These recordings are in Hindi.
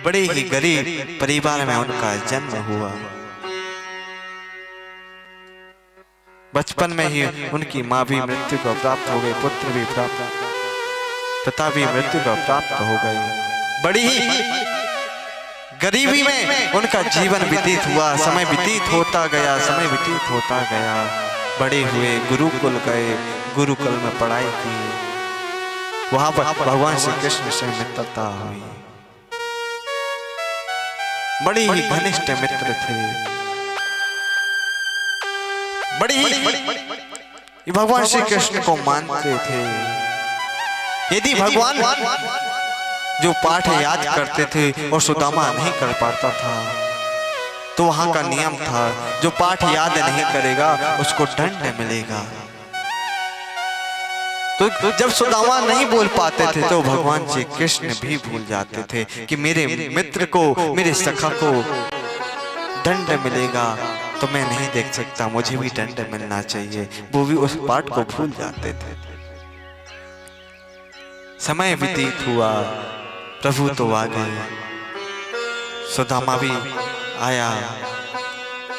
बड़े ही गरीब परिवार में उनका जन्म हुआ। बचपन में ही उनकी माँ भी मृत्यु को प्राप्त हो गई, पुत्र भी प्राप्त, पिता भी मृत्यु को प्राप्त हो गई। बड़ी ही गरीबी में उनका जीवन व्यतीत हुआ। समय व्यतीत होता गया, समय व्यतीत होता गया। बड़े हुए, गुरुकुल गए, गुरुकुल में पढ़ाई की। वहां पर भगवान श्री कृष्ण से मित्रता हुई। बड़ी ही घनिष्ठ मित्र थे। बड़ी ही भगवान श्री कृष्ण को मानते थे। यदि भगवान जो पाठ याद करते थे और सुदामा नहीं कर पाता था, तो वहां का नियम था जो पाठ याद नहीं करेगा उसको दंड मिलेगा। तो जब सुदामा नहीं बोल पाते थे तो भगवान श्री कृष्ण भी भूल जाते थे कि मेरे मित्र को, मेरे सखा को दंड मिलेगा तो मैं नहीं देख सकता, मुझे भी दंड मिलना चाहिए। वो भी उस पाठ को भूल जाते थे। समय व्यतीत हुआ, प्रभु तो आ गए, सुदामा भी आया।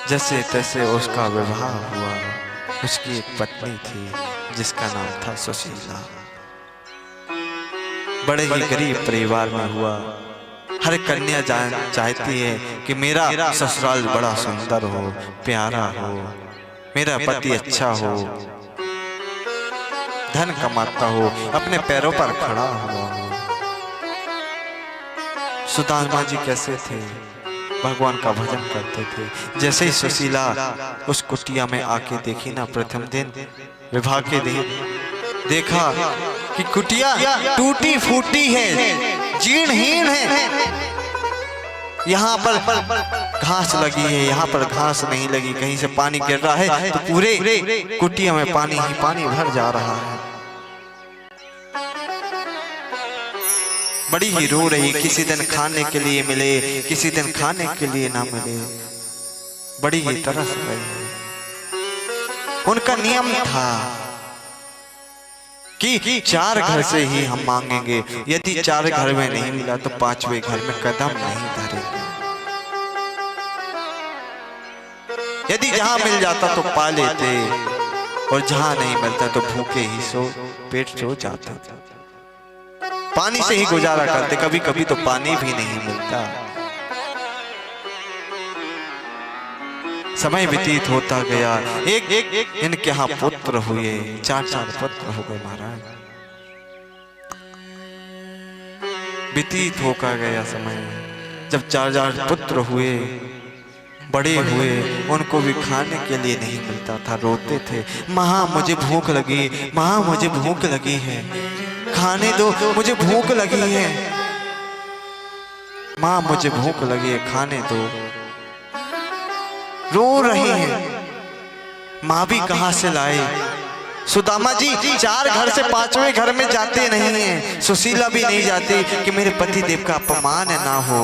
जैसे तैसे उसका विवाह हुआ। उसकी एक पत्नी थी जिसका नाम था सुशीला। बड़े ही गरीब परिवार में हुआ। हर कन्या चाहती है कि मेरा ससुराल बड़ा सुंदर हो, प्यारा हो, मेरा पति अच्छा हो, धन कमाता हो, अपने पैरों पर खड़ा हुआ हो। सुदामा जी कैसे थे? भगवान का भजन करते थे। जैसे ही सुशीला उस कुटिया में आके देखी ना, प्रथम दिन विवाह के दिन देखा कि कुटिया टूटी फूटी है, जीर्णहीन है। यहाँ पर घास लगी है, यहाँ पर घास नहीं लगी, कहीं से पानी गिर रहा है तो पूरे कुटिया में पानी ही पानी भर जा रहा है। बड़ी ही रो रही, किसी दिन खाने के लिए मिले, किसी दिन खाने के लिए ना मिले। बड़ी ही तरस गई। उनका नियम था कि 4 घर से ही हम मांगेंगे, यदि 4 घर में नहीं मिला तो 5वें घर में कदम नहीं धरेंगे। यदि जहां मिल जाता तो पा लेते और जहां नहीं मिलता तो भूखे ही पेट सो जाता। पानी से ही गुजारा करते, कभी कभी तो पानी भी नहीं मिलता। समय व्यतीत होता गया। एक इनके यहाँ पुत्र हुए, 4 पुत्र हो गए महाराज। व्यतीत होकर गया समय। जब 4 पुत्र हुए, बड़े हुए, उनको भी खाने के लिए नहीं मिलता था। रोते थे, माँ मुझे भूख लगी, माँ मुझे भूख लगी है, खाने दो, मुझे भूख लगी है, माँ मुझे भूख लगी है, खाने दो। रो रहे हैं। माँ भी कहां से लाए? सुदामा जी 4 घर से 5वें घर में जाते नहीं हैं। सुशीला भी नहीं जाती कि मेरे पति देव का अपमान ना हो,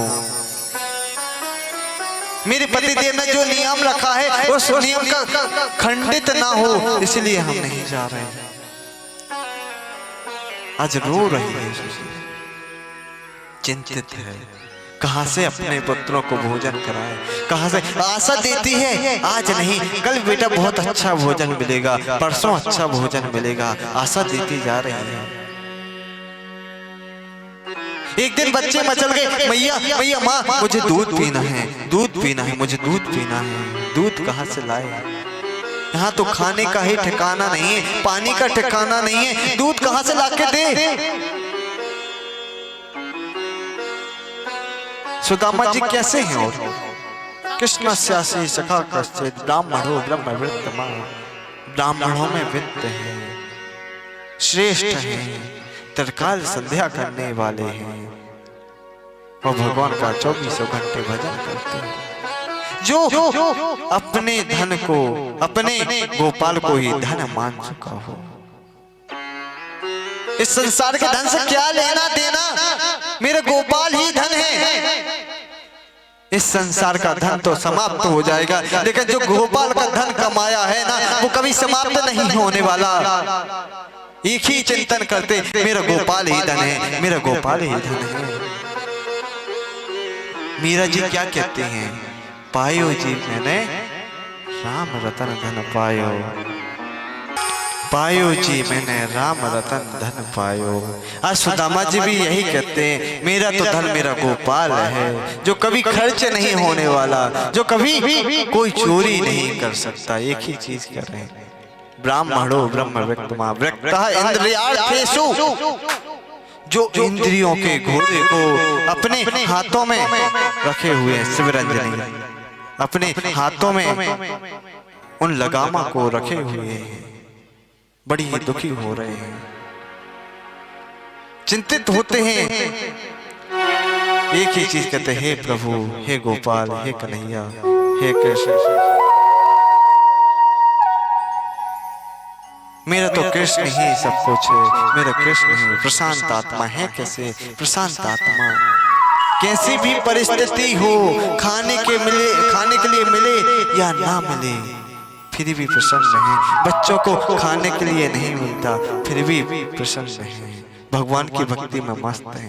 मेरे पति देव ने जो नियम रखा है उस नियम का खंडित ना हो, इसलिए हम नहीं जा रहे हैं। आज रो रही है सुशीला, चिंतित है, कहां से अपने पुत्रों को भोजन कराए, कहां से आशा देती है आज नहीं कल बेटा बहुत अच्छा भोजन मिलेगा, परसों अच्छा भोजन मिलेगा, आशा देती जा रही है। एक दिन बच्चे मचल गए, मैया मैया माँ मुझे दूध पीना है, दूध पीना है, मुझे दूध पीना है। दूध कहां से लाए? यहाँ तो खाने का ही ठिकाना नहीं है, पानी का ठिकाना नहीं है, दूध कहां से लाके दे? सुदामा जी कैसे हैं? और कृष्णस्यासि सखा कश्चित् ब्राह्मणो ब्रह्मवृत्तमा। ब्राह्मणों में वित्त है, श्रेष्ठ हैं, त्रिकाल संध्या करने वाले हैं और भगवान का 24 घंटे भजन करते हैं। जो अपने धन को, अपने गोपाल को ही धन मान चुका हो। इस संसार के धन से क्या लेना देना, मेरे गोपाल ही धन है। इस संसार का धन तो समाप्त हो जाएगा, लेकिन जो गोपाल का धन कमाया है ना, वो कभी समाप्त नहीं होने वाला। एक ही चिंतन करते, मेरा गोपाल ही धन है, मेरा गोपाल ही धन है। मीरा जी क्या कहते हैं? पायो जी मैंने राम रतन धन पायो, पायो जी मैंने राम रतन धन पायो। आज सुदामा जी भी यही कहते हैं, मेरा तो धन मेरा गोपाल है, जो कभी खर्च नहीं होने वाला, जो कभी कोई चोरी नहीं कर सकता। एक ही चीज कर रहे हैं, ब्राह्मणो ब्रह्म व्यक्तमा व्यक्तः इंद्रियार्थेषु, जो इंद्रियों के घोड़े को अपने हाथों में रखे हुए हैं, शिवरंजनी अपने हाथों में उन लगामा को रखे हुए हैं, बड़ी ही दुखी हो रहे हैं, चिंतित होते हैं। एक ही चीज कहते हैं, हे प्रभु, हे गोपाल, हे कन्हैया, हे कृष्ण, मेरा तो कृष्ण ही सब कुछ है, मेरा कृष्ण ही प्रशांत आत्मा है। कैसे प्रशांत आत्मा? कैसी भी परिस्थिति हो, खाने के लिए मिले या ना मिले, फिर भी प्रसन्न है। बच्चों को खाने के लिए नहीं मिलता, फिर भी प्रसन्न है, भगवान की भक्ति में मस्त है।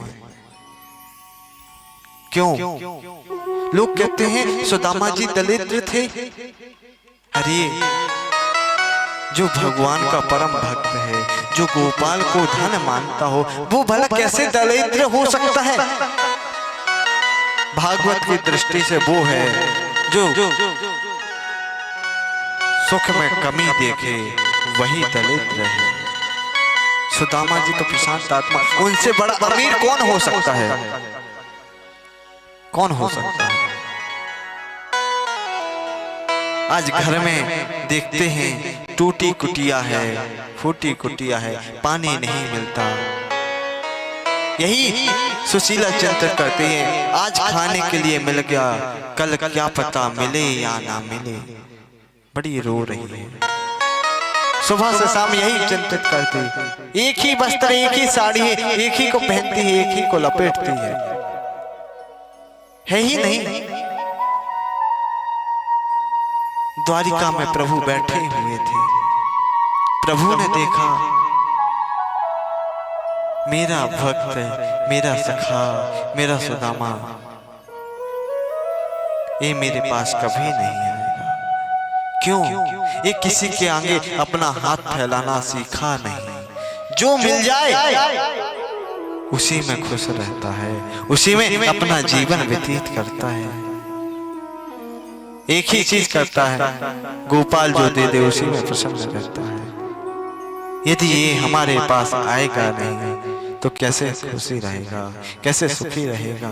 क्यों? लोग कहते हैं सुदामा जी दरिद्र थे। अरे जो भगवान का परम भक्त है, जो गोपाल को धन मानता हो, वो भला कैसे दरिद्र हो सकता है? भागवत की दृष्टि से वो है जो सुख में कमी देखे, वही दरिद्र है। सुदामा जी तो प्रशांत आत्मा, उनसे बड़ा अमीर कौन हो सकता है? कौन हो सकता है? आज घर में देखते हैं, टूटी कुटिया है, फूटी कुटिया है, पानी नहीं मिलता। यही सुशीला चिंतन करते हैं, आज खाने के लिए मिल गया, कल क्या पता मिले या ना मिले। बड़ी रो रही है, सुबह से शाम यही चिंतित करती, एक ही वस्त्र, एक ही साड़ी है, एक ही को पहनती है, एक ही को लपेटती है ही नहीं। द्वारिका में प्रभु बैठे हुए थे, प्रभु ने देखा मेरा भक्त, मेरा सखा, मेरा सुदामा, ये मेरे पास कभी नहीं आएगा। क्यों? ये किसी के आगे अपना हाथ फैलाना सीखा नहीं, जो मिल जाए उसी में खुश रहता है, उसी में अपना जीवन व्यतीत करता है। एक ही चीज करता है, गोपाल जो दे दे उसी में प्रसन्न रहता है। यदि ये हमारे पास आएगा नहीं तो कैसे खुशी रहेगा, कैसे सुखी रहेगा,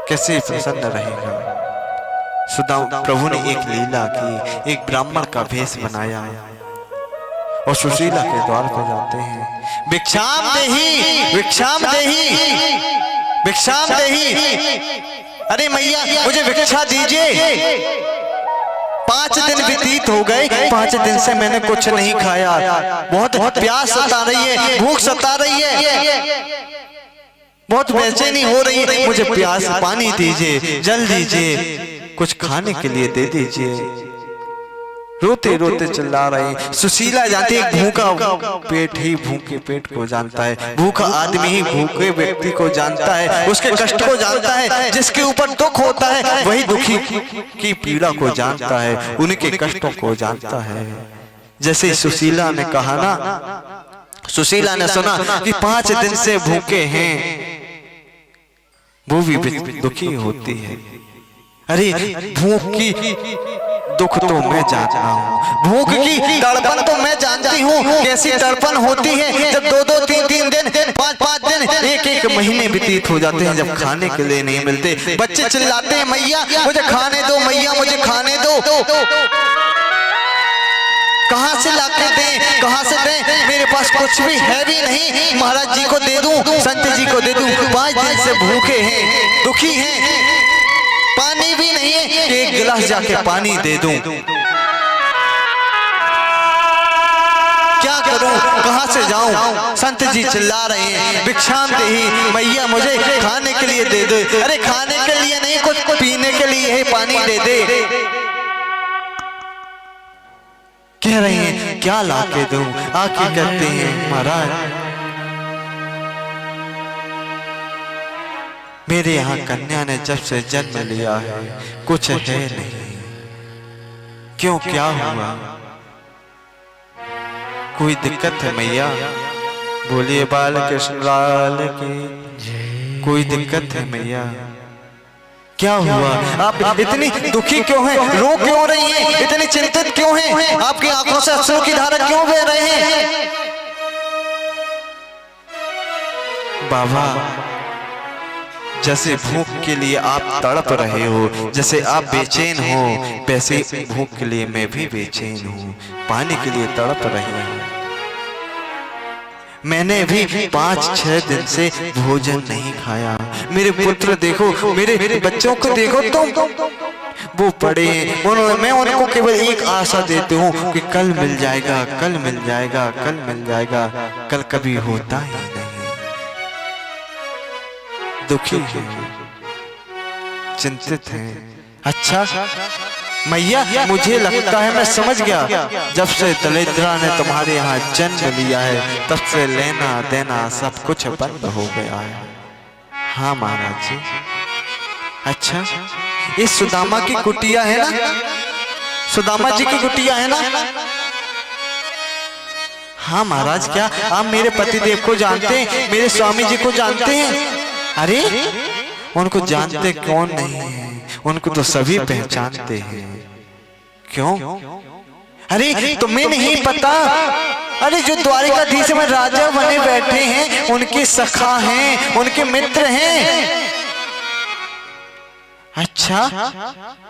कैसे प्रसन्न रहेगा? प्रभु ने एक लीला की, एक ब्राह्मण का भेष बनाया और सुशीला के द्वार पर जाते हैं, भिक्षाम देहि, भिक्षाम देहि, भिक्षाम देहि। अरे मैया मुझे भिक्षा दीजिए, 5 दिन व्यतीत हो गए, 5 दिन से मैंने कुछ नहीं खाया, बहुत प्यास सता रही है, भूख सता रही है, बहुत बेचैनी हो रही है, मुझे प्यास पानी दीजिए, जल दीजिए, कुछ खाने के लिए दे दीजिए। रोते रोते चिल्ला रहे। सुशीला जानती है भूखा पेट ही भूखे पेट को जानता है, भूखा आदमी ही भूखे व्यक्ति को जानता है, उसके कष्ट को जानता है। जिसके ऊपर दुख होता है वही दुखी की पीड़ा को जानता है, उनके कष्टों को जानता है। जैसे सुशीला ने कहा ना, सुशीला ने सुना कि 5 दिन से भूखे हैं, वो भी दुखी होती है। अरे भूख की दुख तो मैं जानता हूँ, भूख की तड़पन तो मैं जानती हूँ, कैसी तड़पन होती है जब 2-2, 3-3 दिन, 5-5 दिन, 1-1 महीने व्यतीत हो जाते हैं जब खाने के लिए नहीं मिलते। बच्चे चिल्लाते हैं मैया मुझे खाने दो, मैया मुझे खाने दो। कहाँ से लाके दें, कहाँ से दें? मेरे पास कुछ भी है भी नहीं, महाराज जी को दे दूं, संत जी को दे दूं। 5 दिन से भूखे हैं, दुखी हैं, पानी भी नहीं है, 1 गिलास जाके पानी दे दूं। क्या करूं, कहां से जाऊं? संत जी चिल्ला रहे हैं भिक्षाम देहि, मैया मुझे खाने के लिए दे दे। अरे खाने के लिए नहीं, कुछ पीने के लिए है, पानी दे दे। कह रहे हैं क्या लाके दूं, आके कहते हैं महाराज मेरे यहाँ कन्या ने जब से जन्म लिया है कुछ है नहीं, क्यों क्या हुआ, कोई दिक्कत है मैया? बोलिए बाल कृष्ण लाल की, कोई दिक्कत है मैया? क्या हुआ? आप इतनी दुखी क्यों हैं, रो क्यों रही हैं, इतनी चिंतित क्यों हैं, आपकी आंखों से अश्रु की धारा क्यों बह रहे हैं? बाबा जैसे भूख के लिए आप तड़प रहे हो, जैसे आप बेचैन हो, वैसे भूख के लिए मैं भी बेचैन हूँ, पानी के लिए तड़प रही हूँ। मैंने भी 5-6 दिन से भोजन नहीं खाया। मेरे पुत्र देखो, मेरे बच्चों को देखो तुम, वो पड़े हैं, मैं उनको केवल एक आशा देती हूँ कि कल मिल जाएगा, कल मिल जाएगा, कल मिल जाएगा, कल कभी होता ही नहीं। दुखी है, चिंतित है। अच्छा मैया मुझे लगता है मैं समझ गया, जब से दलिद्रा ने तुम्हारे यहाँ जन्म लिया है तब से लेना देना सब कुछ बंद हो गया है। हाँ महाराज जी। अच्छा ये सुदामा की कुटिया है ना, सुदामा जी की कुटिया है ना? हाँ महाराज। क्या आप मेरे पतिदेव को जानते हैं, मेरे स्वामी जी को जानते हैं? अरे उनको जानते कौन नहीं है, उनको तो सभी पहचानते हैं। क्यों? अरे तुम्हें नहीं पता? अरे जो द्वारिकाधीश में राजा बने बैठे हैं उनके सखा हैं, उनके मित्र हैं। अच्छा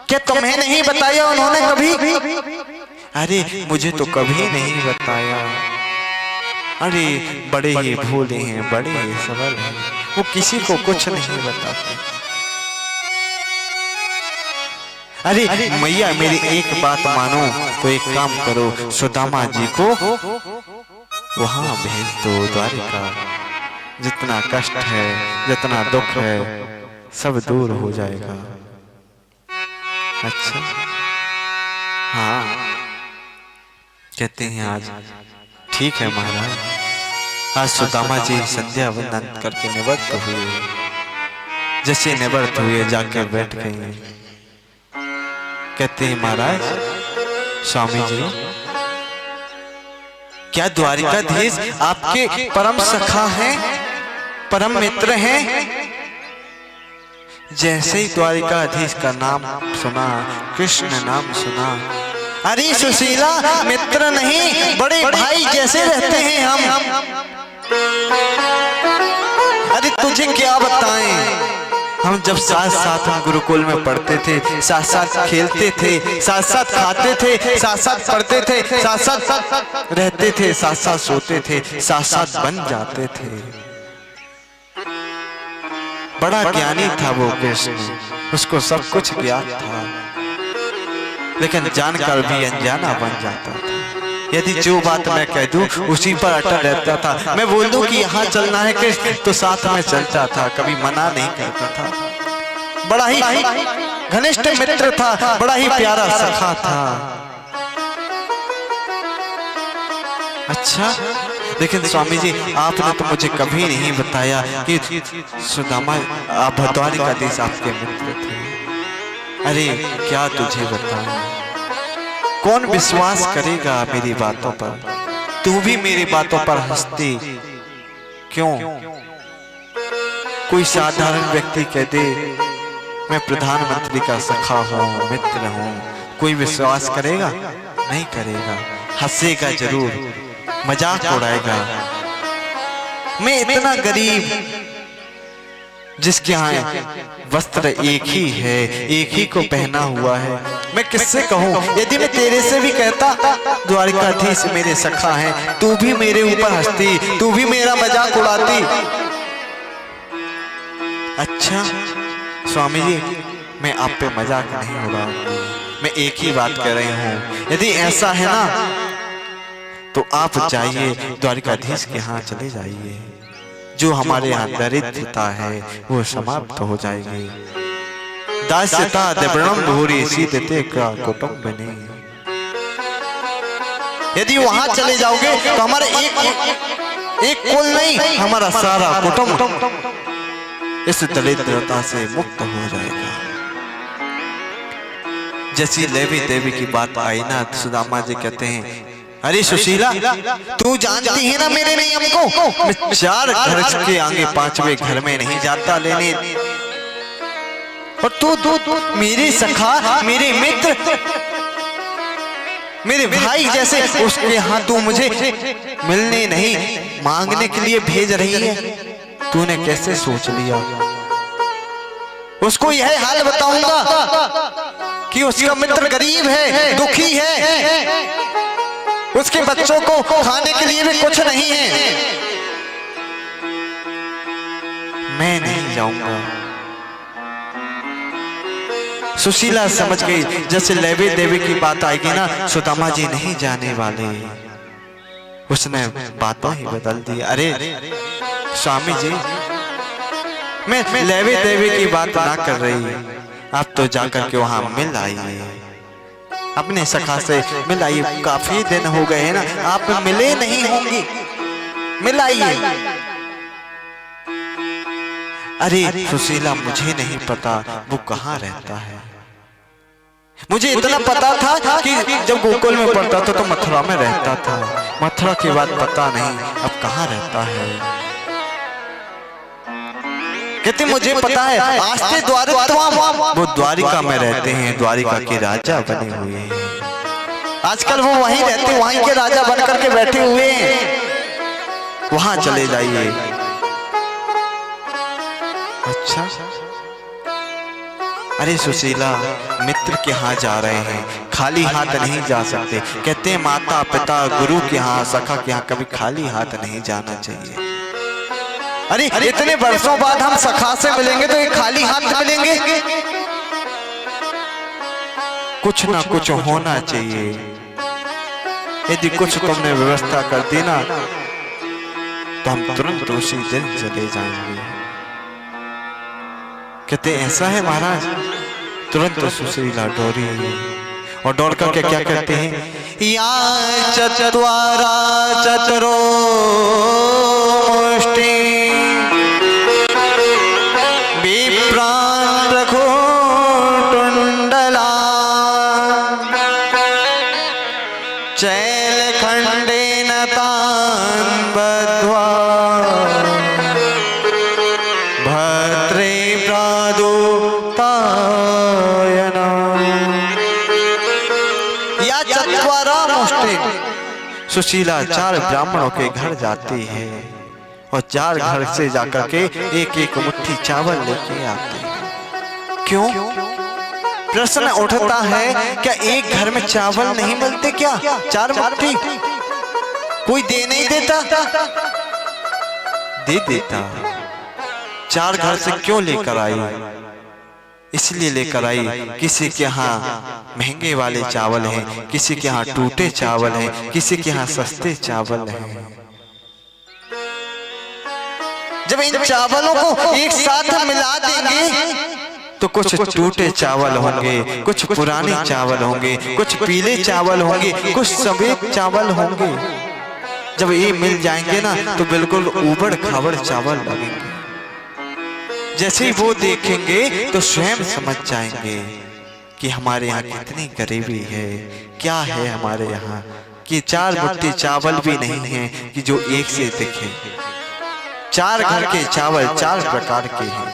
क्या तुम्हें नहीं बताया उन्होंने कभी? अरे मुझे तो कभी नहीं बताया। अरे बड़े ही भोले हैं, बड़े ही सबल हैं, वो किसी को कुछ नहीं बताते। अरे मैया मेरी एक बात मानो तो एक काम करो, सुदामा जी को वहां भेज दो द्वारिका। जितना कष्ट है, जितना दुख है, सब दूर हो जाएगा। अच्छा हाँ कहते हैं आज ठीक है महाराज। आज सुदामा जी संध्या वंदन करके निवृत्त हुए, जैसे निवृत्त हुए जाके बैठ गए। कहते हैं महाराज स्वामी जी क्या द्वारिकाधीश आपके परम सखा हैं, परम मित्र हैं? जैसे ही द्वारिकाधीश का नाम सुना, कृष्ण नाम सुना, अरे सुशीला मित्र नहीं बड़े भाई जैसे रहते हैं हम। अरे तुझे क्या बताएं, हम जब साथ साथ हम गुरुकुल में पढ़ते थे, साथ साथ खेलते थे, साथ साथ खाते थे, साथ साथ पढ़ते थे, साथ साथ रहते थे, साथ साथ सोते थे, साथ साथ बन जाते थे। बड़ा ज्ञानी था वो कृष्ण, उसको सब कुछ ज्ञात था, लेकिन जानकर भी अनजाना बन जाता था। यदि जो बात मैं कह दूं उसी पर अटल रहता था। मैं बोल दूं कि यहाँ चलना है कृष्ण तो साथ में चलता था, कभी मना नहीं करता था। बड़ा ही घनिष्ठ मित्र था, बड़ा ही प्यारा सखा था। अच्छा लेकिन स्वामी जी आपने तो मुझे कभी नहीं बताया कि सुदामा आप द्वारिकाधीश आपके मित्र थे। अरे क्या तुझे बताऊं, कौन विश्वास करेगा मेरी बातों पर? तू भी मेरी बातों पर हंसती क्यों? कोई साधारण व्यक्ति कह दे मैं प्रधानमंत्री का सखा हूँ, मित्र हूँ, कोई विश्वास करेगा? नहीं करेगा, हंसेगा जरूर, मजाक उड़ाएगा। मैं इतना गरीब जिसके यहाँ वस्त्र एक ही है, एक ही को पहना हुआ है, मैं किससे कहूँ? यदि मैं तेरे से भी कहता द्वारिकाधीश मेरे सखा हैं, तू भी मेरे ऊपर हंसती, तू भी मेरा मजाक उड़ाती। अच्छा स्वामी जी मैं आप पे मजाक नहीं उड़ाऊंगी, मैं एक ही बात कह रही हूँ। यदि ऐसा है ना तो आप जाइए द्वारिकाधीश के यहाँ चले जाइए, जो हमारे यहाँ दरिद्रता है वो समाप्त हो जाएगी। दास्यता द्रविणं भूरि सीदते का कुटुम्बिनी। यदि वहां चले जाओगे तो हमारे एक कुल नहीं, हमारा सारा कुटुंब इस दरिद्रता से मुक्त हो जाएगा। जैसी लेवी देवी की बात आई ना, सुदामा जी कहते हैं, अरे सुशीला, तू जानती है ना मेरे नियम को, मैं 4 घर के आगे 5वें घर में नहीं जाता लेने, और तू मेरे सखा, मेरे मित्र, मेरे भाई जैसे उसके यहाँ तू मुझे मिलने नहीं, मांगने के लिए भेज रही है। तूने कैसे सोच लिया? उसको यह हाल बताऊंगा कि उसका मित्र गरीब है, दुखी है, उसके बच्चों को खाने के लिए भी कुछ नहीं है। मैं नहीं जाऊंगा। सुशीला समझ गई, जैसे लेवी देवी की बात आएगी ना, सुदामा जी नहीं जाने वाले। उसने बातों ही बदल दी। अरे स्वामी जी, मैं लेवी देवी की बात ना कर रही, आप तो जाकर के वहां मिल आइए, अपने सखा से मिल आइए। काफी दिन हो गए हैं ना, आप मिले नहीं होंगे, मिल आइए। अरे सुशीला, मुझे नहीं पता वो कहाँ रहता है। मुझे इतना पता था कि जब गोकुल में पढ़ता था तो मथुरा में रहता था, मथुरा के बाद पता नहीं अब कहाँ रहता है। कहते मुझे पता है, आस्ते द्वारित्वम, वो द्वारिका में रहते हैं, द्वारिका के राजा बने हुए हैं। आजकल वो वहीं रहते, वहीं के राजा बनकर के बैठे हुए हैं, वहां चले जाइए। अच्छा, अरे सुशीला, मित्र के यहाँ जा रहे हैं, खाली हाथ नहीं जा सकते। कहते हैं माता पिता गुरु के यहाँ, सखा के यहाँ कभी खाली हाथ नहीं जाना चाहिए। अरे इतने वर्षों बाद हम सखा से मिलेंगे तो ये खाली हाथ मिलेंगे? कुछ ना कुछ होना चाहिए। यदि कुछ तुमने व्यवस्था कर दी ना तो हम तुरंत उसी दिन चले जाएंगे। कहते ऐसा है महाराज? तुरंत सुशीला दौड़ी और दौड़ करके क्या कहते हैं, या चत्वारा चतुरो मुष्टि विप्रान् रघुटुण्डला चैलखण्डेन तान् बद्ध्वा भद्रे प्रादुतायना। या चत्वारा मुष्टि, सुशीला 4 ब्राह्मणों के घर जाती है और 4 घर से जाकर के एक मुट्ठी चावल लेके आते हैं। क्यों? प्रश्न उठता है, क्या एक घर में चावल नहीं मिलते क्या? 4 मुट्ठी कोई दे नहीं देता? दे देता। 4 घर से क्यों लेकर आई? इसलिए लेकर आई, किसी के यहाँ महंगे वाले चावल हैं, किसी के यहाँ टूटे चावल हैं, किसी के यहाँ सस्ते चावल हैं। जब इन चावलों को एक साथ मिला देंगे तो कुछ टूटे चावल होंगे, कुछ पुराने चावल होंगे, कुछ पीले चावल होंगे, कुछ सफेद चावल होंगे। जब ये मिल जाएंगे ना तो बिल्कुल ऊबड़ खाबड़ चावल लगेंगे। जैसे ही वो देखेंगे तो स्वयं समझ जाएंगे कि हमारे यहाँ कितनी गरीबी है, क्या है हमारे यहाँ कि 4 मुट्ठी चावल भी नहीं है कि जो एक से दिखे। 4 घर के चावल 4 प्रकार के हैं।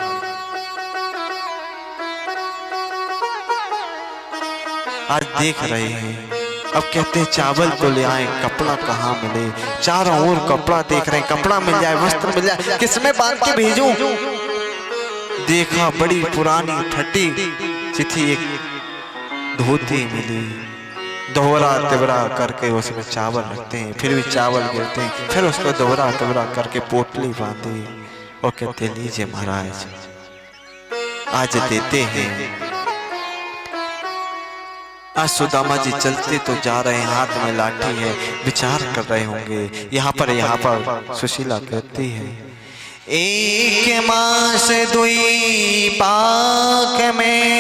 आज देख रहे हैं, अब कहते हैं चावल तो ले आए, कपड़ा कहाँ मिले? चारों ओर कपड़ा देख रहे हैं, कपड़ा मिल जाए, वस्त्र मिल जाए, किसमें बांध के भेजूं? देखा बड़ी पुरानी फटी चिट्ठी एक धोती मिली, दोहरा तिबरा करके उसमें चावल रखते हैं, फिर भी चावल गिरते हैं, फिर उसको दोहरा तिबरा करके पोटली बांधी और कहते लीजिए महाराज आज देते हैं। आज सुदामा जी चलते तो जा रहे हैं, हाथ में लाठी है, विचार कर रहे होंगे। यहाँ पर सुशीला कहती है, 1 मास 2 पाक में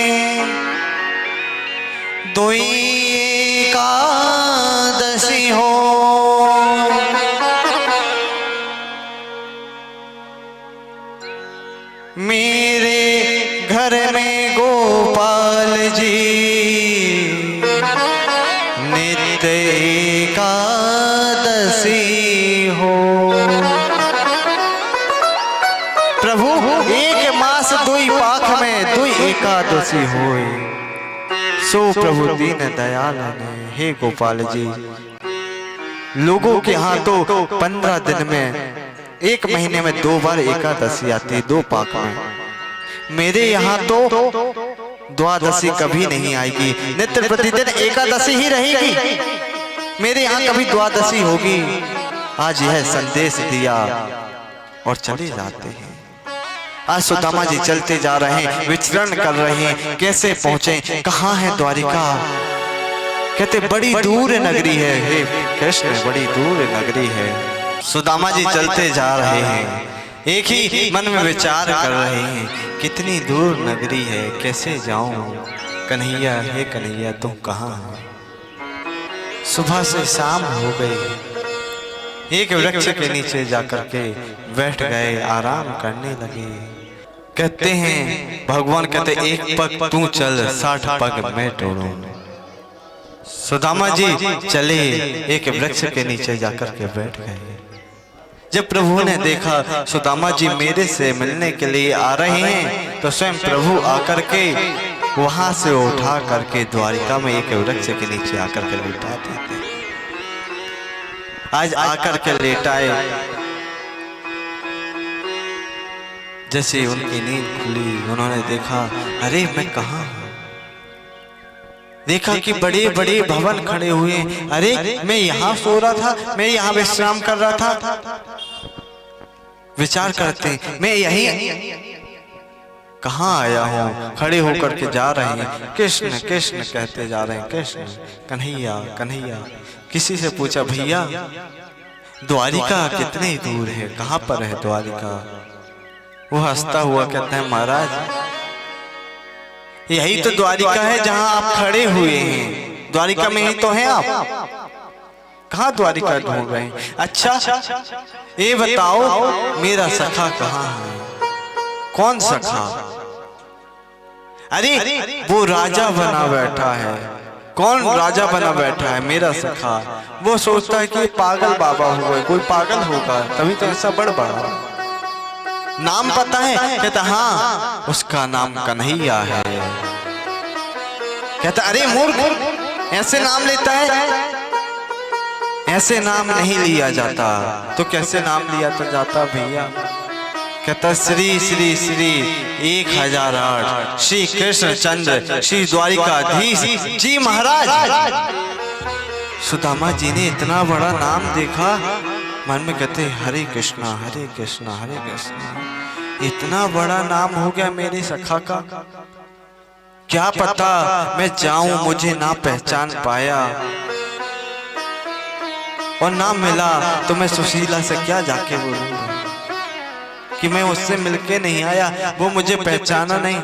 2 एकादशी एकादशी हो, मेरे घर में गोपाल जी नित्य एकादशी हो। प्रभु एक मास दुई पाख में दुई एकादशी होए, सो प्रभु दीन दयाल ने। हे गोपाल जी, लोगों के यहाँ तो 15 दिन में, एक महीने में 2 बार एकादशी आती है, 2 पाक में। मेरे यहाँ तो द्वादशी कभी नहीं आएगी, नित्य प्रतिदिन एकादशी ही रहेगी, मेरे यहाँ कभी द्वादशी होगी। आज यह संदेश दिया और चले जाते हैं। आज सुदामा जी चलते जा रहे हैं, विचरण कर रहे हैं, कैसे पहुंचे, कहाँ है द्वारिका। कहते बड़ी दूर नगरी है, हे कृष्ण बड़ी दूर नगरी है। सुदामा जी चलते जा रहे हैं, एक ही मन में विचार कर रहे हैं, कितनी दूर नगरी है, कैसे जाऊं। कन्हैया हे कन्हैया तुम कहाँ हो। सुबह से शाम हो गई, एक वृक्ष के नीचे जाकर के बैठ गए, आराम करने लगे। कहते हैं भगवान कहते एक पग तू चल, 60 पग मैं तोड़ूं। सुदामा जी चले, एक वृक्ष के नीचे जाकर के बैठ गए। जब प्रभु ने देखा सुदामा जी मेरे से मिलने के लिए आ रहे हैं, तो स्वयं प्रभु आकर के वहां से उठा करके द्वारिका में एक वृक्ष के नीचे आकर के लेटा देते। आज आकर के लेटाए, जैसे उनकी नींद खुली, उन्होंने देखा अरे मैं कहाँ हूँ। देखा कि बड़े बड़े भवन खड़े हुए, अरे मैं यहाँ सो रहा था, मैं यहाँ विश्राम कर रहा था। विचार करते मैं यही कहाँ आया हूँ। खड़े होकर के जा रहे हैं, कृष्ण कृष्ण कहते जा रहे हैं, कृष्ण कन्हैया कन्हैया। किसी से पूछा भैया द्वारिका कितनी दूर है, कहाँ पर है द्वारिका। वो हंसता हुआ कहता है महाराज यही तो द्वारिका है जहां आप खड़े हुए हैं, द्वारिका में ही तो हैं आप, कहाँ द्वारिका ढूंढ रहे हैं। अच्छा ये बताओ मेरा सखा कहाँ है। कौन सखा। अरे वो राजा बना बैठा है। कौन राजा बना बैठा है। मेरा सखा। वो सोचता है कि पागल बाबा हुआ, कोई पागल होगा तभी तो ऐसा बढ़ बढ़ा। नाम पता है। कहता हाँ उसका नाम कन्हैया है। कहता अरे मूर्ख ऐसे नाम लेता है, ऐसे नाम नहीं लिया जाता। तो कैसे नाम लिया तो जाता भैया। कहता श्री श्री श्री 1008 श्री कृष्ण चंद्र श्री द्वारिकाधीश जी महाराज। सुदामा जी ने इतना बड़ा नाम देखा, मन में कहते हरे कृष्णा हरे कृष्णा हरे कृष्णा। इतना बड़ा नाम हो गया मेरे सखा का, क्या पता मैं जाऊं मुझे ना पहचान पाया और ना मिला तो मैं सुशीला से क्या जाके बोलूंगा कि मैं उससे मिलके नहीं आया, वो मुझे पहचाना नहीं।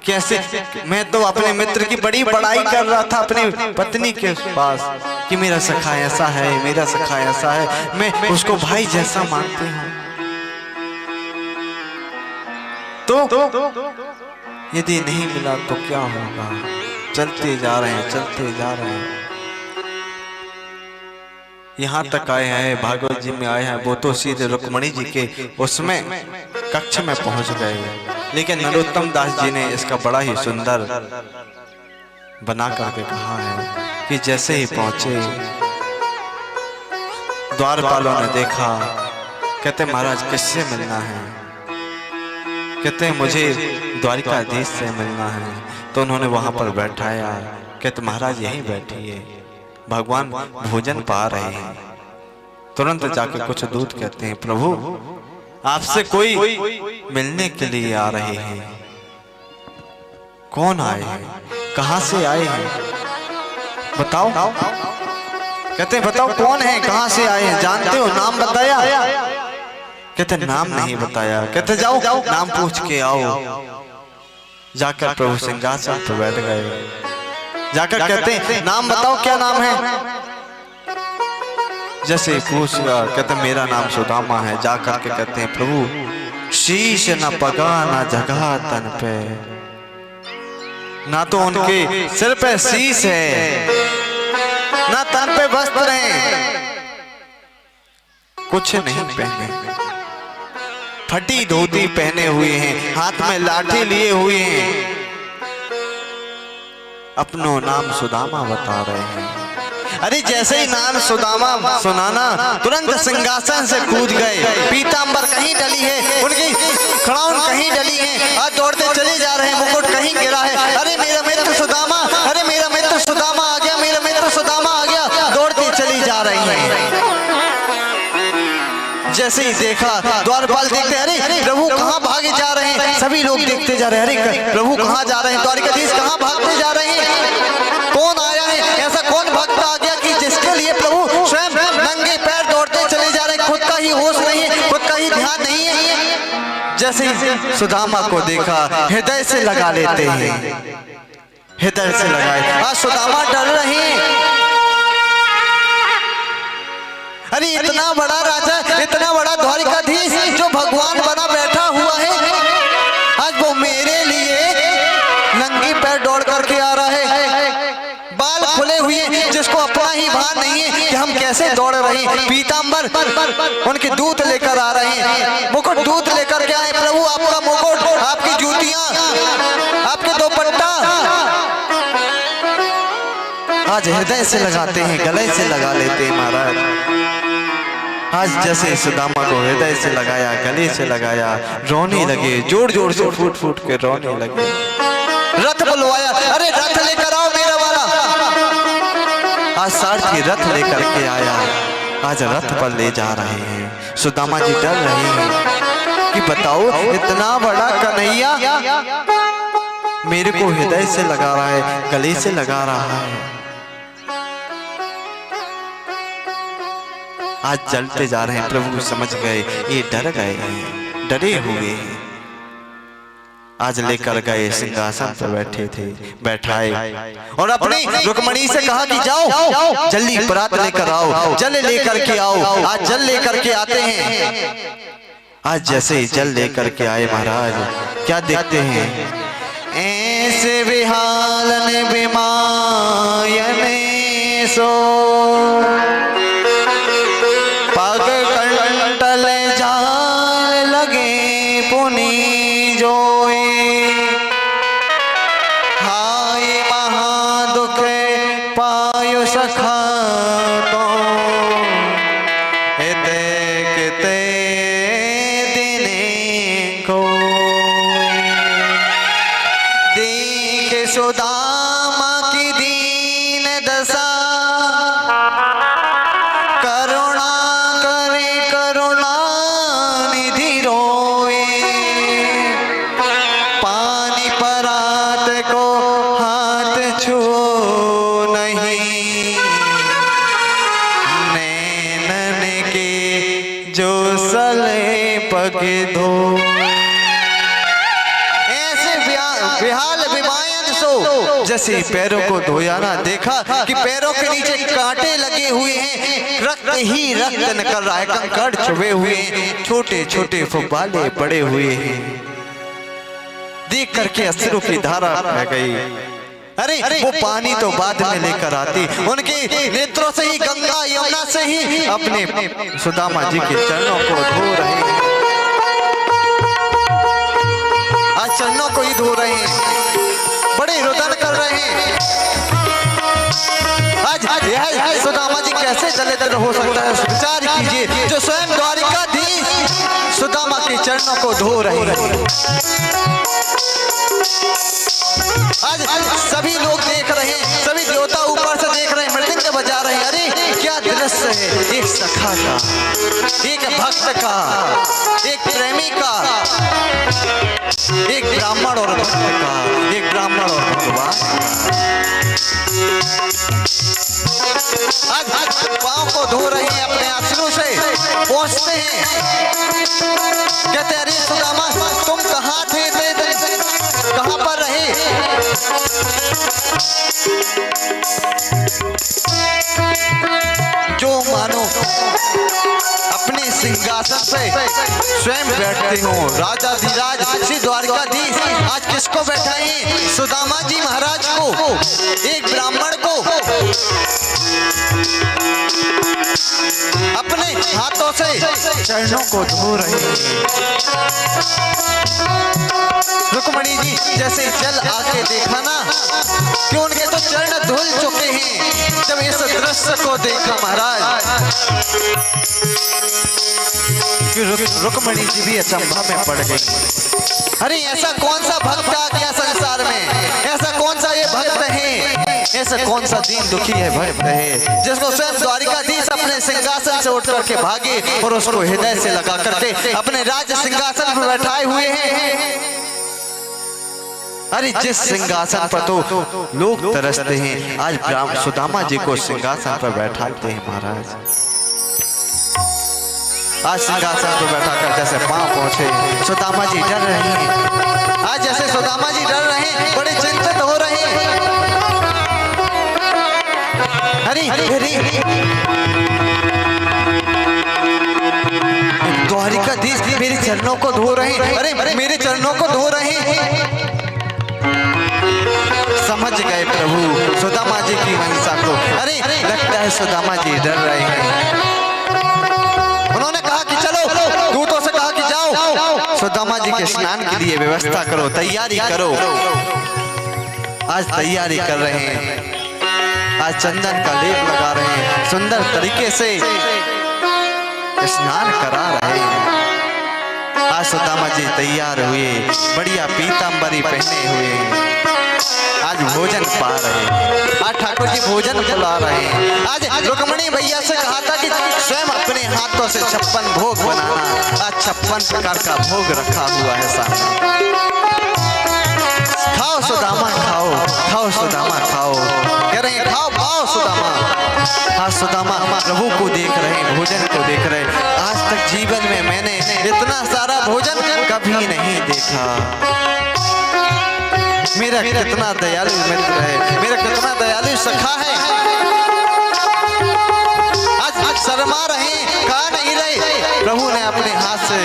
कैसे मैं तो अपने मित्र की बड़ी बड़ाई कर रहा था अपनी पत्नी के पास कि मेरा सखा ऐसा है, मेरा सखा ऐसा है, मैं उसको भाई जैसा मानती हूँ। तो यदि नहीं मिला तो क्या होगा। चलते जा रहे हैं चलते जा रहे हैं, यहाँ तक आए हैं भागवत जी में आए हैं। वो तो सीधे रुक्मणी जी के उसमें कक्ष में पहुंच गए, लेकिन नरोत्तम दास जी ने इसका बड़ा ही सुंदर बना करके कहा है कि जैसे ही पहुंचे द्वारपालों ने देखा, कहते महाराज किससे मिलना है। कहते मुझे द्वारिकाधीश से मिलना है। तो उन्होंने वहां पर बैठाया। कहते महाराज यहीं बैठिए, भगवान भोजन पा रहे हैं। तुरंत जाकर कुछ दूत कहते हैं प्रभु आपसे कोई मिलने के लिए आ रहे हैं। कौन आए हैं, कहां से आए हैं, बताओ। कहते बताओ कौन है, कहां से आए हैं, जानते हो, नाम बताया। कहते नाम नहीं बताया। कहते जाओ नाम पूछ के आओ। जाकर प्रभु सिंहासन पर बैठ गए। जाकर कहते नाम बताओ क्या नाम है। जैसे पूछा, कहते मेरा नाम सुदामा है, जा करके कहते हैं प्रभु शीश न पगा ना जगह तन पे, ना तो उनके सिर पे शीश है ना तन पे वस्त्र हैं, कुछ नहीं पहने, फटी धोती पहने हुए हैं, हाथ में लाठी लिए हुए हैं, अपनो नाम सुदामा बता रहे हैं। अरे जैसे ही नाम सुदामा सुनाना तुरंत सिंहासन से कूद गए, पीतांबर कहीं डली है, उनकी खड़ाउन कहीं डली है, आज दौड़ते चले जा रहे हैं, मुकुट कहीं गिरा है, अरे मेरा मित्र सुदामा, अरे मेरा मित्र सुदामा आ गया, मेरा मित्र सुदामा आ गया, दौड़ती चली जा रही है। जैसे ही देखा द्वारपाल देखते, अरे प्रभु कहाँ भागे जा रहे हैं, सभी लोग देखते जा रहे हैं, अरे प्रभु कहाँ जा रहे हैं, द्वारकाधीश कहाँ भागते जा रहे हैं, कौन आया है, ऐसा कौन भक्त आ गया कि जिसके लिए प्रभु स्वयं नंगे पैर दौड़ते चले जा रहे हैं, खुद का ही होश नहीं है, खुद का ही ध्यान नहीं है। जैसे ही सुदामा को देखा हृदय से लगा लेते हैं, हृदय से लगाए, आज सुदामा डर रहे हैं, अरे इतना बड़ा राजा, इतना बड़ा द्वारिकाधीश जो भगवान बना बैठा हुआ है, आज वो मेरे लिए नंगी पैर दौड़ करके आ रहा है, बाल खुले हुए, जिसको अपना ही भान नहीं है कि हम कैसे दौड़ रहे हैं, पीतांबर उनके दूत लेकर आ रहे हैं, मुकुट दूत लेकर के आए, प्रभु आपका मुकुट, आपकी जूतियां, आपके दुपट्टा, आज हृदय से लगाते हैं, गले से लगा लेते हैं महाराज। आज जैसे सुदामा को हृदय से लगाया, गले से लगाया, रोने लगे, जोर जोर से फूट फूट के रोने लगे, रथ बुलवाया, अरे रथ लेकर आओ मेरा वाला, आज सारथी रथ लेकर के आया, आज रथ पर ले जा रहे हैं। सुदामा जी डर रहे हैं कि बताओ इतना बड़ा कन्हैया मेरे को हृदय से लगा रहा है, गले से लगा रहा है, आज जलते जा रहे हैं। प्रभु समझ गए ये डर गए हैं, डरे हुए हैं, आज लेकर गए, सिंहासन पर बैठे थे, बैठाए और अपनी रुक्मणी से कहा कि जाओ जल्दी परात लेकर आओ, जल लेकर के आओ, आज जल लेकर के आते हैं। आज जैसे ही जल लेकर के आए महाराज, क्या देखते हैं, ऐसे विहालन विमायने सो पग कंटल जाल लगे पुनि जोए, हाय महादुख पायो सखा तो देखते दिने को, देख सुदामा की दीन दशा, धो ऐसे विहाल विमायन सो, जैसे पैरों को धोया ना, देखा कि पैरों के नीचे कांटे लगे हुए हैं, रक्त ही रक्त निकल रहा है, कंकड़ चुभे हुए हैं, छोटे छोटे फुब्बाले पड़े हुए हैं, देख करके अश्रु की धारा बह गई। अरे वो पानी तो बाद में लेकर आती, उनके नेत्रों से ही गंगा यमुना से ही अपने सुदामा जी के चरणों को धो रहे हैं, आज चरणों को ही धो रहे हैं, बड़े रुदन कर रहे हैं। आज यह सुदामा जी कैसे दलित हो सकता है, विचार कीजिए, जो स्वयं द्वारिकाधीश सुदामा के चरणों को धो रहे हैं। आज सभी लोग देख रहे हैं, सभी देवता ऊपर से देख रहे हैं, मृदंग बजा रहे हैं, अरे क्या दृश्य है, एक सखा का, एक भक्त का, एक प्रेमी का, एक ब्राह्मण और भक्त का, एक ब्राह्मण और भगवान का। आज पांव को धो रहे हैं, अपने अश्रु से पहुंचते हैं, कहते अरे सुदामा तुम कहाँ थे, कहाँ पर रहे, जो मानो सिंहासन पे स्वयं बैठते हो। राजा धीराज श्री द्वारकाधीश आज किसको बैठाए? सुदामा जी महाराज को, एक ब्राह्मण को अपने हाथों से चरणों को धो रहे हैं। रुक्मणी जी जैसे जल आके देखा ना कि उनके तो चरण धुल चुके हैं। जब इस दृश्य को देखा महाराज रुक्मणी जी भी अचंभा में पड़ गई। अरे ऐसा कौन सा भक्त आ गया संसार में? ऐसा कौन सा ये भक्त है? ऐसा कौन सा दीन दुखी है भक्त है जिसको स्वयं द्वारिकाधीश अपने सिंहासन से उठ करके भागे और उसको हृदय से लगा करके अपने राज सिंहासन पर बैठाए हुए हैं। अरे जिस सिंहासन पर तो लोग तरसते हैं, आज सुदामा जी को सिंहासन पर बैठाते हैं महाराज। आज सिंहासन पर बैठाकर जैसे पांव पहुंचे सुदामा जी डर रहे हैं। आज जैसे सुदामा जी डर रहे हैं, बड़े चिंतित हो रहे हैं। अरे द्वारिकाधीश मेरे चरणों को धो रहे हैं। अरे मेरे चरणों को धो रहे हैं। समझ गए प्रभु सुदामा जी की मंशा को। अरे लगता है सुदामा जी डर रहे हैं। उन्होंने कहा कि चलो, दूतों से कहा कि जाओ सुदामा जी के स्नान के लिए व्यवस्था करो, तैयारी करो। आज तैयारी कर रहे हैं, आज चंदन का लेप लगा रहे हैं, सुंदर तरीके से स्नान करा रहे हैं। आज सुदामा जी तैयार हुए, बढ़िया पीतांबरी पहने हुए, आज भोजन पा रहे हैं। आज ठाकुर जी भोजन बुला रहे हैं। आज रुक्मणी भैया से कहा था कि स्वयं अपने हाथों से 56 भोग बनाना। आज 56 प्रकार का भोग रखा हुआ है सामने। खाओ सुदामा खाओ, खाओ सुदामा खाओ, कह रहे हैं खाओ खाओ सुदामा। आज सुदामा प्रभु को देख रहे हैं, भोजन को देख रहे हैं। आज तक जीवन में मैंने इतना सारा भोजन कभी नहीं देखा। मेरा कितना दयालु मित्र है, मेरा कितना दयालु सखा है। आज शर्मा रहे, खा नहीं रहे, प्रभु ने अपने हाथ से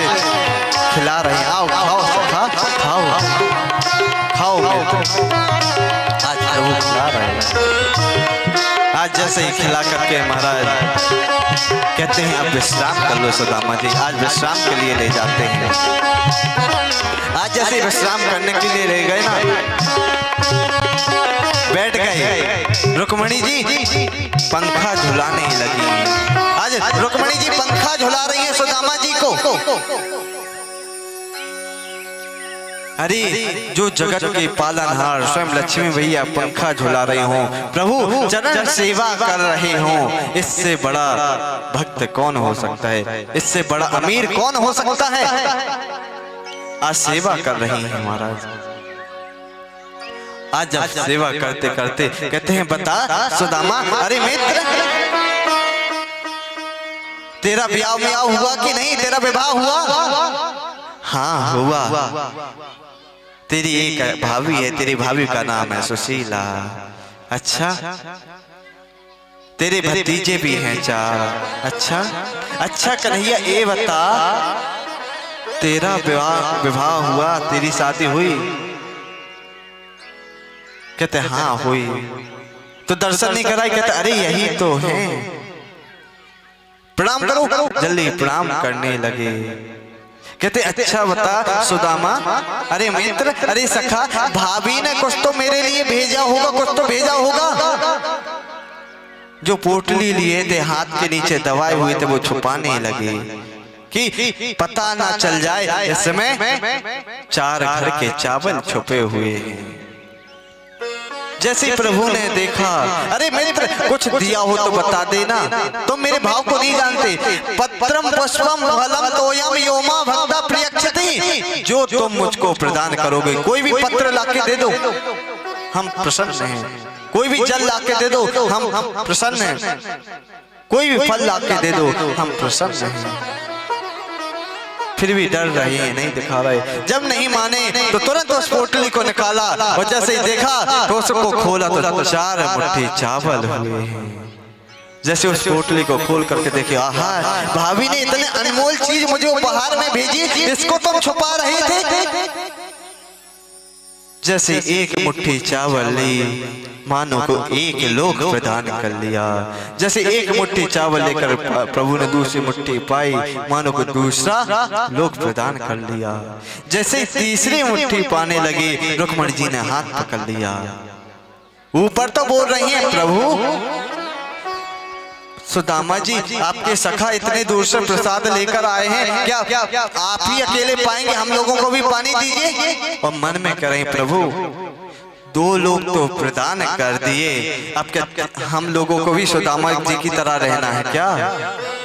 खिला रहे हैं। आओ खाओ सखा, खाओ खाओ मित्र। आज प्रभु खिला रहे हैं। आज जैसे ही खिला करके महाराज कहते हैं अब विश्राम कर लो सुदामा जी। आज विश्राम के लिए ले जाते हैं। आज जैसे विश्राम करने के लिए ले गए ना, बैठ गए। रुक्मणी जी पंखा झुलाने लगी। आज रुक्मणी जी पंखा झुला रही है सुदामा जी को। अरे जो जगत के पालनहार स्वयं लक्ष्मी भैया पंखा झुला रहे हो, प्रभु चरण सेवा कर रहे हो, इससे बड़ा भक्त कौन हो सकता है? इससे बड़ा अमीर कौन हो सकता है? आज सेवा कर रही है महाराज। आज जब सेवा करते करते कहते हैं बता सुदामा, अरे मित्र तेरा ब्याह हुआ कि नहीं? तेरा विवाह हुआ? हाँ हुआ। तेरी एक भाभी है, तेरी भाभी का नाम है सुशीला। अच्छा, तेरे भतीजे भी हैं 4। अच्छा कन्हैया ये बता तेरा विवाह हुआ, तेरी शादी हुई? कहते हाँ हुई। तो दर्शन नहीं कराई? कहते अरे यही तो है, प्रणाम करो। जल्दी प्रणाम करने लगे। कहते अच्छा बता सुदामा, अरे मित्र, अरे सखा, भाभी ने कुछ तो मेरे लिए भेजा होगा, कुछ तो भेजा होगा। जो पोटली लिए थे हाथ के नीचे दबाए हुए थे वो छुपाने लगे कि पता ना चल जाए इसमें 4 घर के चावल छुपे हुए हैं। जैसे प्रभु ने देखा, अरे मित्र कुछ दिया हो तो बता देना, तुम मेरे भाव को नहीं जानते। पत्रम पुष्पम फलम तोयम योमा भक्ता प्रियक्षति, जो तुम मुझको प्रदान करोगे, कोई भी पत्र लाके दे दो हम प्रसन्न हैं, कोई भी जल लाके दे दो हम प्रसन्न हैं, कोई भी फल लाके दे दो हम प्रसन्न हैं। फिर भी डर रहे हैं, नहीं दिखा रहे। जब नहीं माने तो तुरंत उस पोटली को निकाला और जैसे ही देखा तो उसको खोला तो 4 मुट्ठी चावल हुए हैं। जैसे उस पोटली को खोल करके देखे, आहा, भाभी ने इतने अनमोल चीज मुझे उपहार में भेजी, इसको तुम छुपा रहे थे। जैसे एक मुट्ठी चावल ली, मानो को एक लोक प्रदान कर लिया। जैसे एक मुट्ठी चावल लेकर प्रभु ने दूसरी मुट्ठी पाई, मानो को दूसरा लोक प्रदान कर लिया। जैसे तीसरी मुट्ठी पाने लगे, रुक्मणी जी ने हाथ पकड़ लिया। ऊपर तो बोल रही हैं, प्रभु सुदामा जी, आपके सखा इतने दूर से प्रसाद लेकर आए हैं, क्या आप ही अकेले पाएंगे? हम लोगों को भी पानी दीजिए। और मन में करें, प्रभु 2 लोग तो प्रदान कर दिए, अब क्या हम लोगों को भी सुदामा जी की तरह रहना है क्या?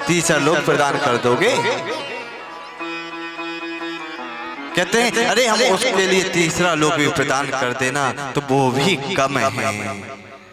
तीसरा लोग प्रदान कर दोगे? कहते हैं, अरे हम उसके लिए तीसरा लोग भी प्रदान कर देना तो वो भी कम है।